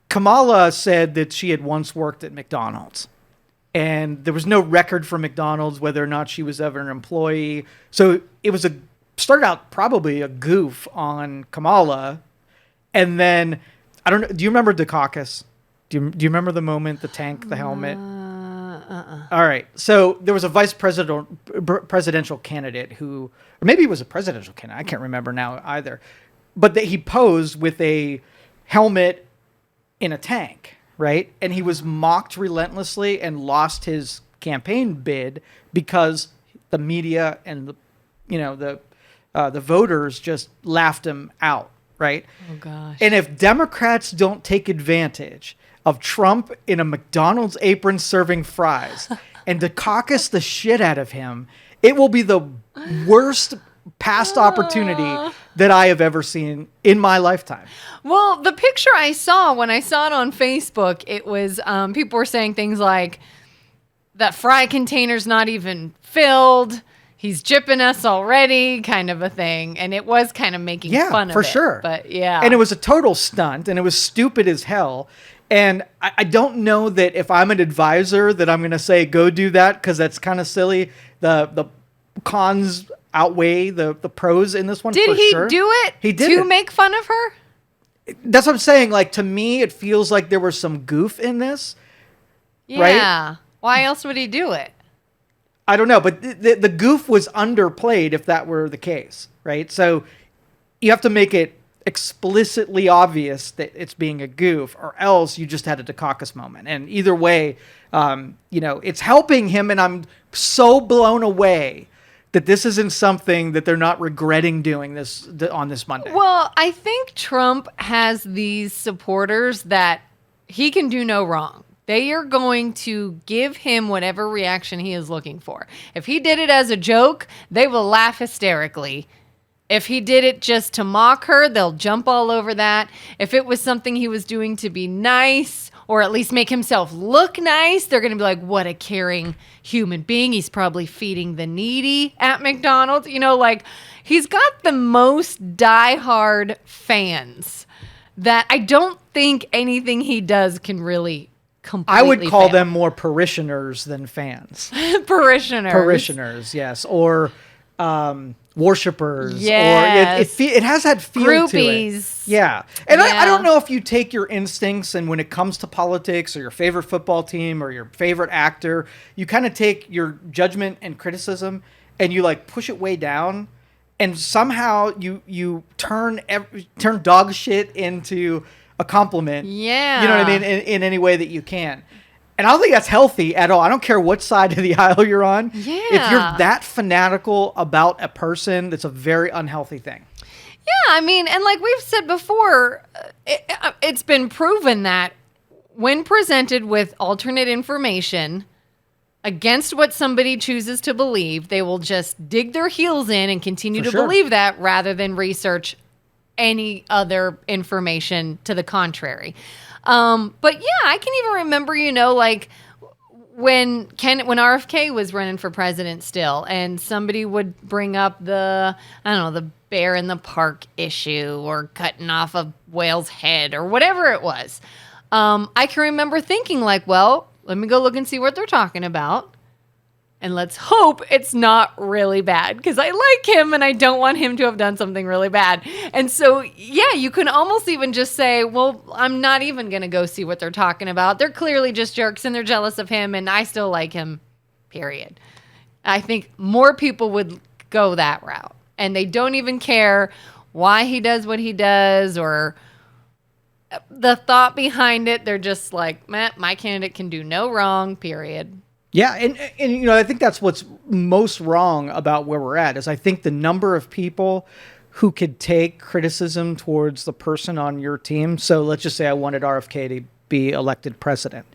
Kamala said that she had once worked at McDonald's. And there was no record for McDonald's whether or not she was ever an employee. So it was started out probably a goof on Kamala. And then, I don't know, do you remember Dukakis? Do you remember the moment, the tank, the helmet? All right. So there was a presidential candidate who, or maybe it was a presidential candidate. I can't remember now either. But he posed with a helmet in a tank. Right. And he was mocked relentlessly and lost his campaign bid because the media and the voters just laughed him out. Right. Oh, gosh. And if Democrats don't take advantage of Trump in a McDonald's apron serving fries and to caucus the shit out of him, it will be the worst past opportunity that I have ever seen in my lifetime. Well, the picture I saw when I saw it on Facebook, it was people were saying things like that fry container's not even filled. He's gypping us already, kind of a thing. And it was kind of making fun of it. For sure. But yeah. And it was a total stunt and it was stupid as hell. And I don't know that if I'm an advisor that I'm going to say, go do that because that's kind of silly. The cons outweigh the pros in this one. Did he sure. do it He did to it. make fun of her? That's what I'm saying. Like, to me, it feels like there was some goof in this. Yeah. Right? Why else would he do it? I don't know, but the goof was underplayed if that were the case, right? So you have to make it explicitly obvious that it's being a goof, or else you just had a Dukakis moment. And either way, it's helping him, and I'm so blown away that this isn't something that they're not regretting doing on this Monday. Well, I think Trump has these supporters that he can do no wrong. They are going to give him whatever reaction he is looking for. If he did it as a joke, they will laugh hysterically. If he did it just to mock her, they'll jump all over that. If it was something he was doing to be nice, or at least make himself look nice, they're going to be like, what a caring human being. He's probably feeding the needy at McDonald's. He's got the most diehard fans that I don't think anything he does can really completely I would call fail. them more parishioners than fans. Parishioners, yes. Or worshipers. Yes. Or it has that feel Groupies. to it. Yeah. And Yeah. I don't know if you take your instincts and when it comes to politics or your favorite football team or your favorite actor, you kind of take your judgment and criticism and you push it way down. And somehow you turn dog shit into a compliment. Yeah. You know what I mean? In any way that you can. And I don't think that's healthy at all. I don't care what side of the aisle you're on. Yeah. If you're that fanatical about a person, that's a very unhealthy thing. Yeah, I mean, and like we've said before, it's been proven that when presented with alternate information against what somebody chooses to believe, they will just dig their heels in and continue to believe that rather than research any other information to the contrary. But yeah, I can even remember, when RFK was running for president still, and somebody would bring up the bear in the park issue or cutting off a whale's head or whatever it was. I can remember thinking well, let me go look and see what they're talking about. And let's hope it's not really bad because I like him and I don't want him to have done something really bad. And so, yeah, you can almost even just say, well, I'm not even going to go see what they're talking about. They're clearly just jerks and they're jealous of him and I still like him, period. I think more people would go that route and they don't even care why he does what he does or the thought behind it. They're just like, my candidate can do no wrong, period. Yeah, and I think that's what's most wrong about where we're at is I think the number of people who could take criticism towards the person on your team. So let's just say I wanted RFK to be elected president.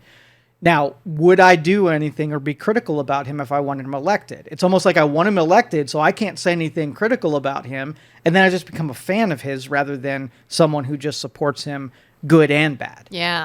Now, would I do anything or be critical about him if I wanted him elected? It's almost like I want him elected, so I can't say anything critical about him, and then I just become a fan of his rather than someone who just supports him good and bad. Yeah.